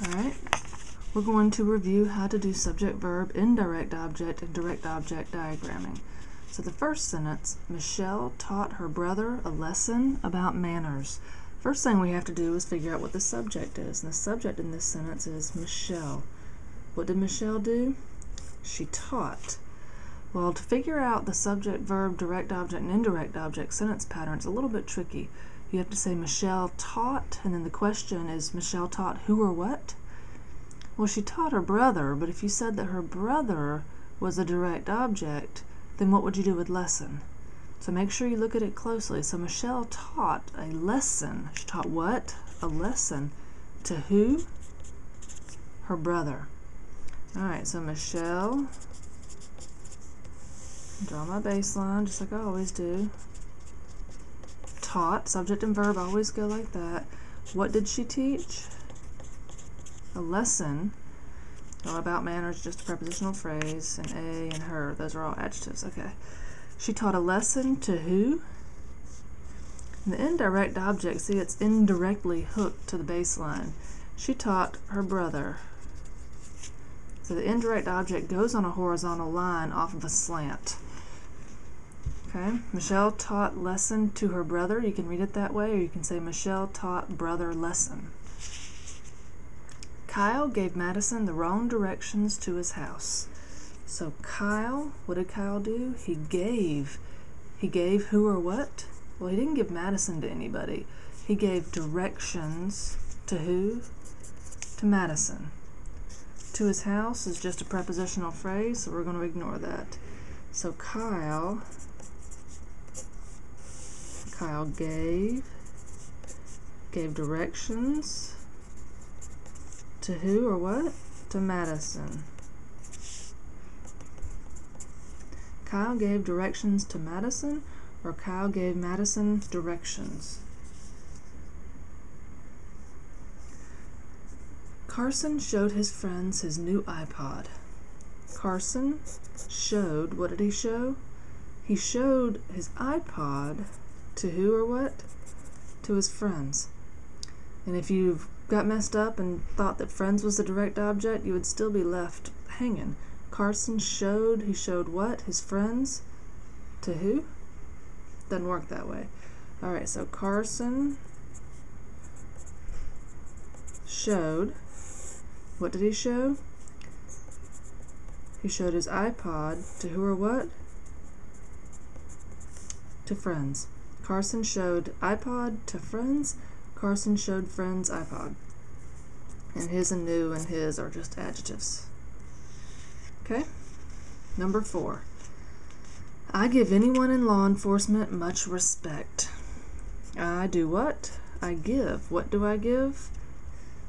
Alright, we're going to review how to do subject-verb, indirect object, and direct object diagramming. So the first sentence, Michelle taught her brother a lesson about manners. First thing we have to do is figure out what the subject is. And the subject in this sentence is Michelle. What did Michelle do? She taught. Well, to figure out the subject, verb, direct object, and indirect object sentence pattern, it's a little bit tricky. You have to say Michelle taught, and then the question is Michelle taught who or what? Well, she taught her brother, but if you said that her brother was a direct object, then what would you do with lesson? So make sure you look at it closely. So Michelle taught a lesson. She taught what? A lesson. To who? Her brother. Alright, so Michelle, draw my baseline just like I always do. Taught, subject and verb always go like that. What did she teach? A lesson. All about manners, just a prepositional phrase, and a and her, those are all adjectives. Okay. She taught a lesson to who? And the indirect object, see, it's indirectly hooked to the baseline. She taught her brother. So the indirect object goes on a horizontal line off of a slant. Okay, Michelle taught lesson to her brother. You can read it that way, or you can say Michelle taught brother lesson. Kyle gave Madison the wrong directions to his house. So Kyle, what did Kyle do? He gave who or what? Well, he didn't give Madison to anybody. He gave directions to who? To Madison. To his house is just a prepositional phrase, so we're going to ignore that. So Kyle gave directions to who or what? To Madison. Kyle gave directions to Madison, or Kyle gave Madison directions. Carson showed his friends his new iPod. Carson showed, what did he show? He showed his iPod to who or what? To his friends. And if you've got messed up and thought that friends was the direct object, you would still be left hanging. Carson showed, he showed what? His friends. To who? Doesn't work that way. Alright, so Carson showed, what did he show? He showed his iPod to who or what? To friends. Carson showed iPod to friends. Carson showed friends iPod. And his and new and his are just adjectives. Okay? Number 4. I give anyone in law enforcement much respect. I do what? I give. What do I give?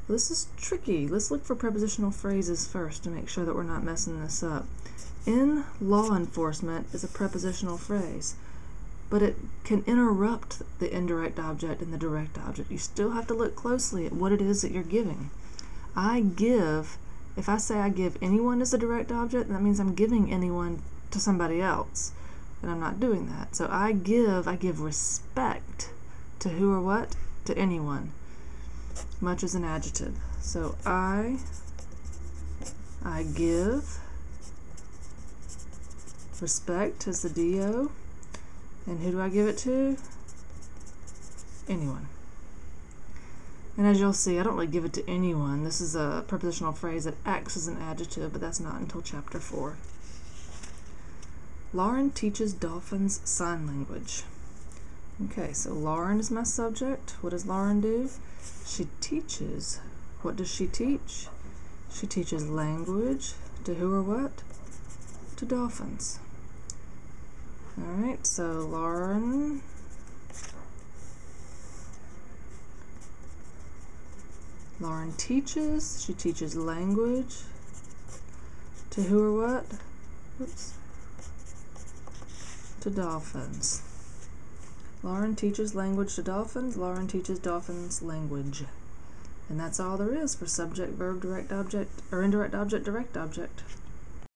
This is tricky. Let's look for prepositional phrases first to make sure that we're not messing this up. In law enforcement is a prepositional phrase, but it can interrupt the indirect object and the direct object. You still have to look closely at what it is that you're giving. I give, if I say I give anyone as a direct object, that means I'm giving anyone to somebody else, and I'm not doing that. So I give respect to who or what? To anyone. Much is an adjective. So I give respect as the DO. And who do I give it to? Anyone. And as you'll see, I don't really give it to anyone. This is a prepositional phrase that acts as an adjective, but that's not until chapter 4. Lauren teaches dolphins sign language. Okay, so Lauren is my subject. What does Lauren do? She teaches. What does she teach? She teaches language to who or what? To dolphins. Alright, so Lauren teaches. She teaches language to who or what? Oops. To dolphins. Lauren teaches language to dolphins. Lauren teaches dolphins language. And that's all there is for subject, verb, direct object, or indirect object, direct object.